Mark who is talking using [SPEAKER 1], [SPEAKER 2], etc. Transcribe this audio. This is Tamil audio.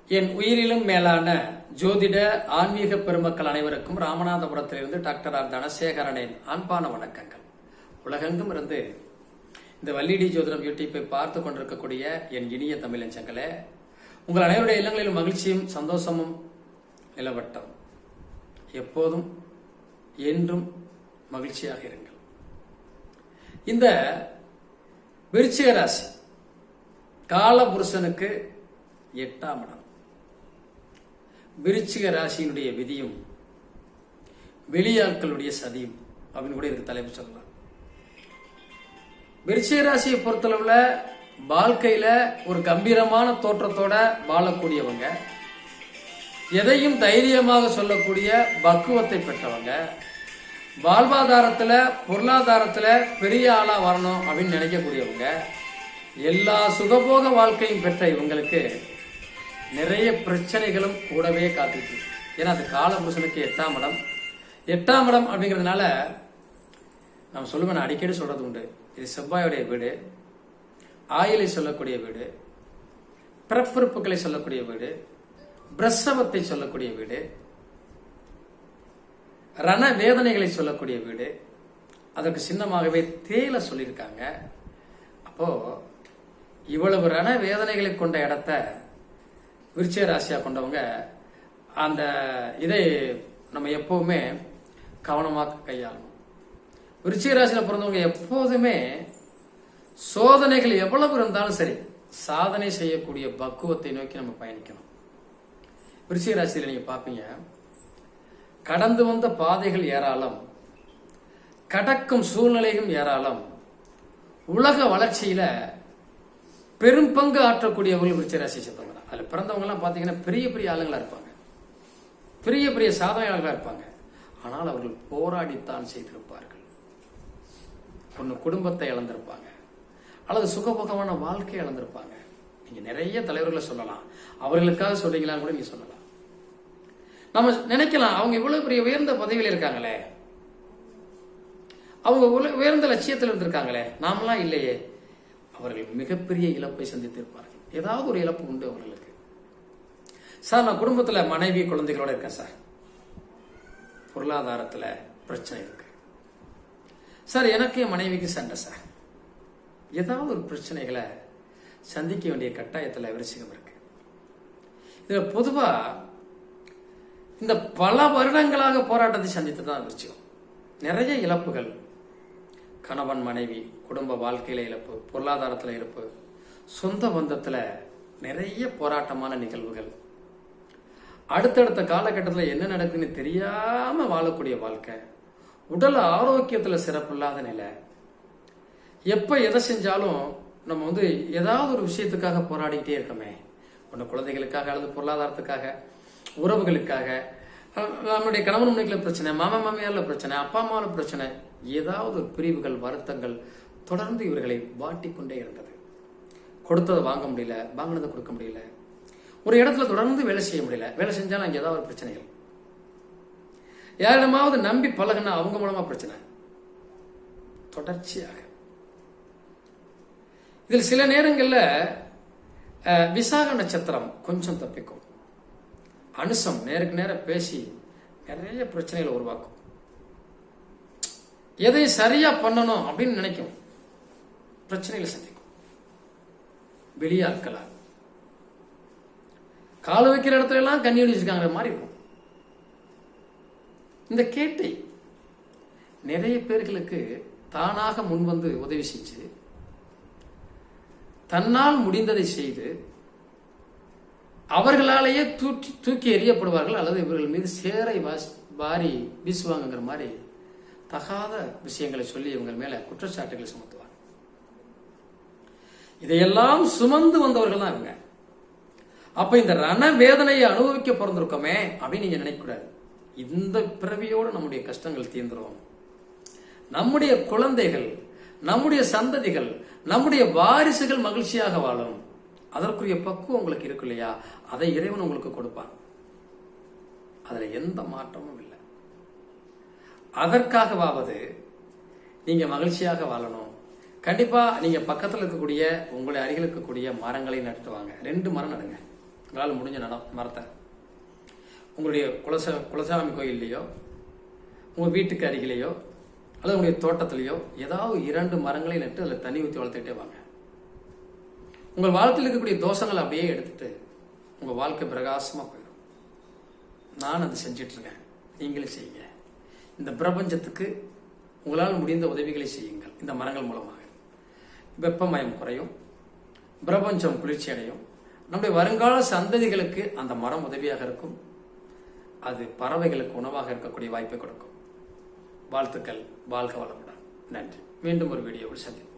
[SPEAKER 1] என் உயிரிலும் மேலான ஜோதிட ஆன்மீக பெருமக்கள் அனைவருக்கும் ராமநாதபுரத்திலிருந்து டாக்டர் ஆர் தனசேகரனின் அன்பான வணக்கங்கள். உலகெங்கும் இருந்து இந்த வள்ளிடி ஜோதிடம் யூடியூப்பை பார்த்து கொண்டிருக்கக்கூடிய என் இனிய தமிழஞ்சங்களே, உங்கள் அனைவருடைய இல்லங்களிலும் மகிழ்ச்சியும் சந்தோஷமும் நிலவட்டம். எப்போதும் என்றும் மகிழ்ச்சியாக இருங்கள். இந்த விருச்சிக ராசி காலபுருஷனுக்கு 8ஆம் இடம். விருச்சிக ராசியினுடைய விதியும் வெளியாட்களுடைய சதியும் அப்படின்னு கூட இதுக்கு தலைப்பு சொல்லலாம். விருச்சிக ராசியை பொறுத்தளவுல வாழ்க்கையில ஒரு கம்பீரமான தோற்றத்தோட வாழக்கூடியவங்க, எதையும் தைரியமாக சொல்லக்கூடிய பக்குவத்தை பெற்றவங்க, வாழ்வாதாரத்துல பொருளாதாரத்துல பெரிய ஆளா வரணும் அப்படின்னு நினைக்கக்கூடியவங்க, எல்லா சுகபோக வாழ்க்கையும் பெற்ற இவங்களுக்கு நிறைய பிரச்சனைகளும் கூடவே காத்துட்டு. ஏன்னா அது காலபுருஷனுக்கு 8ஆம் இடம். 8ஆம் இடம் அப்படிங்கிறதுனால நம்ம சொல்லுவேன், நான் அடிக்கடி சொல்றது உண்டு, இது செவ்வாயுடைய வீடு, ஆயிலை சொல்லக்கூடிய வீடு, பிறப்பிறப்புகளை சொல்லக்கூடிய வீடு, பிரசவத்தை சொல்லக்கூடிய வீடு, ரண வேதனைகளை சொல்லக்கூடிய வீடு. அதற்கு சின்னமாகவே தேயிலை சொல்லியிருக்காங்க. அப்போ இவ்வளவு ரண வேதனைகளை கொண்ட இடத்த விருச்சிக ராசியா கொண்டவங்க அந்த இதை நம்ம எப்பவுமே கவனமாக கையாளணும். விருச்சிக ராசியில பிறந்தவங்க எப்போதுமே சோதனைகள் எவ்வளவு இருந்தாலும் சரி சாதனை செய்யக்கூடிய பக்குவத்தை நோக்கி நம்ம பயணிக்கணும். விருச்சிக ராசியில நீங்க பாப்பீங்க, கடந்து வந்த பாதைகள் ஏராளம், கடக்கும் சூழ்நிலையும் ஏராளம், உலக வளர்ச்சியில பெரும் பங்கு ஆற்றக்கூடியவர்கள் விருச்சிக ராசியை சேர்ந்தவங்க. அதுல பிறந்தவங்க எல்லாம் பாத்தீங்கன்னா பெரிய பெரிய ஆளுங்களா இருப்பாங்க, பெரிய பெரிய சாதனையாளர்களா இருப்பாங்க. ஆனால் அவர்கள் போராடித்தான் செய்திருப்பார்கள். ஒன்னு குடும்பத்தை இழந்திருப்பாங்க, அல்லது சுகபோகமான வாழ்க்கையை இழந்திருப்பாங்க. நீங்க நிறைய தலைவர்களை சொல்லலாம், அவர்களுக்காக சொல்றீங்களான்னு கூட நீங்க சொல்லலாம். நம்ம நினைக்கலாம், அவங்க இவ்வளவு பெரிய உயர்ந்த பதவியில் இருக்காங்களே, அவங்க உயர்ந்த லட்சியத்தில் இருந்திருக்காங்களே, நாமெல்லாம் இல்லையே. அவர்கள் மிகப்பெரிய இழப்பை சந்தித்திருப்பார்கள். ஏதாவது ஒரு இழப்பு உண்டு அவர்களுக்கு. சார், நான் குடும்பத்துல மனைவி குழந்தைகளோட இருக்கேன் சார், பொருளாதாரத்துல பிரச்சனை இருக்கு சார், எனக்கு என் மனைவிக்கு சண்டை சார், ஏதாவது ஒரு பிரச்சனைகளை சந்திக்க வேண்டிய கட்டாயத்துல விருச்சிகம் இருக்கு. இதுல பொதுவா இந்த பல வருடங்களாக போராட்டத்தை சந்தித்து தான் விருச்சிகம். நிறைய இழப்புகள், கணவன் மனைவி குடும்ப வாழ்க்கையில இழப்பு, பொருளாதாரத்துல இழப்பு, சொந்த பந்தத்துல நிறைய போராட்டமான நிகழ்வுகள், அடுத்தடுத்த காலகட்டத்தில் என்ன நடக்குன்னு தெரியாம வாழக்கூடிய வாழ்க்கை, உடல் ஆரோக்கியத்துல சிறப்பில்லாத நிலை, எப்ப எதை செஞ்சாலும் நம்ம ஏதாவது ஒரு விஷயத்துக்காக போராடிக்கிட்டே இருக்கோமே, ஒன்று குழந்தைகளுக்காக அல்லது பொருளாதாரத்துக்காக, உறவுகளுக்காக, நம்மளுடைய கணவன் மனைவில பிரச்சனை, மாமா மாமியார்ல பிரச்சனை, அப்பா அம்மாவில பிரச்சனை, ஏதாவது ஒரு பிரிவுகள் வருத்தங்கள் தொடர்ந்து இவர்களை வாட்டிக்கொண்டே இருந்தது. கொடுத்ததை வாங்க முடியல, வாங்கினதை கொடுக்க முடியல, ஒரு இடத்துல தொடர்ந்து வேலை செய்ய முடியல, வேலை செஞ்சாலும் அங்கே ஏதாவது ஒரு பிரச்சனைகள், யாரிடமாவது நம்பி பழகுனா அவங்க மூலமா பிரச்சனை தொடர்ச்சியாக. இதில் சில நேரங்கள்ல விசாக நட்சத்திரம் கொஞ்சம் தப்பிக்கும், அனுசம் நேருக்கு நேர பேசி நிறைய பிரச்சனைகளை உருவாக்கும். எதை சரியா பண்ணணும் அப்படின்னு நினைக்கும், பிரச்சனைகளை சந்திக்கும். வெளியாட்களால் கால வைக்கிற இடத்துல எல்லாம் கண்ணி வச்சிருக்காங்க மாதிரி இருக்கும். இந்த கேட்டை நிறைய பேர்களுக்கு தானாக முன்வந்து உதவி செஞ்சு, தன்னால் முடிந்ததை செய்து அவர்களாலேயே தூக்கி எறியப்படுவார்கள், அல்லது இவர்கள் மீது சேரை வாரி வீசுவாங்கிற மாதிரி தகாத விஷயங்களை சொல்லி இவங்க மேல குற்றச்சாட்டுகளை சுமத்துவாங்க. இதையெல்லாம் சுமந்து வந்தவர்கள் தான் இவங்க. அப்ப இந்த ரண வேதனையை அனுபவிக்க பிறந்திருக்கோமே அப்படின்னு நீங்க நினைக்க கூடாது. இந்த பிறவியோடு நம்முடைய கஷ்டங்கள் தீர்ந்துரும். நம்முடைய குழந்தைகள், நம்முடைய சந்ததிகள், நம்முடைய வாரிசுகள் மகிழ்ச்சியாக வாழும். அதற்குரிய பக்குவம் உங்களுக்கு இருக்கு இல்லையா, அதை இறைவன் உங்களுக்கு கொடுப்பான். அதுல எந்த மாற்றமும் இல்லை. அதற்காகவாவது நீங்க மகிழ்ச்சியாக வாழணும். கண்டிப்பா நீங்க பக்கத்தில் இருக்கக்கூடிய உங்களுடைய அருகில் இருக்கக்கூடிய மரங்களை நட்டுவாங்க. 2 மரம் நடுங்க. உங்களால் முடிஞ்ச மரத்தை உங்களுடைய குலசாமி கோயில்லையோ உங்கள் வீட்டுக்கு அருகிலேயோ அல்லது உங்களுடைய தோட்டத்திலேயோ ஏதாவது 2 மரங்களை நட்டு அதில் தண்ணி ஊற்றி வளர்த்துக்கிட்டே வாங்க. உங்கள் வாழ்க்கையில் இருக்கக்கூடிய தோஷங்களை அப்படியே எடுத்துட்டு உங்கள் வாழ்க்கை பிரகாசமாக போயிடும். நான் அதை செஞ்சிட்ருக்கேன், நீங்களே செய்யுங்க. இந்த பிரபஞ்சத்துக்கு உங்களால் முடிந்த உதவிகளை செய்யுங்கள். இந்த மரங்கள் மூலமாக வெப்பமயம் குறையும், பிரபஞ்சம் குளிர்ச்சி அடையும். நம்முடைய வருங்கால சந்ததிகளுக்கு அந்த மரம் உதவியாக இருக்கும். அது பறவைகளுக்கு உணவாக இருக்கக்கூடிய வாய்ப்பை கொடுக்கும். வாழ்த்துக்கள். வாழ்க வளமுடன். நன்றி. மீண்டும் ஒரு வீடியோவில் சந்திப்போம்.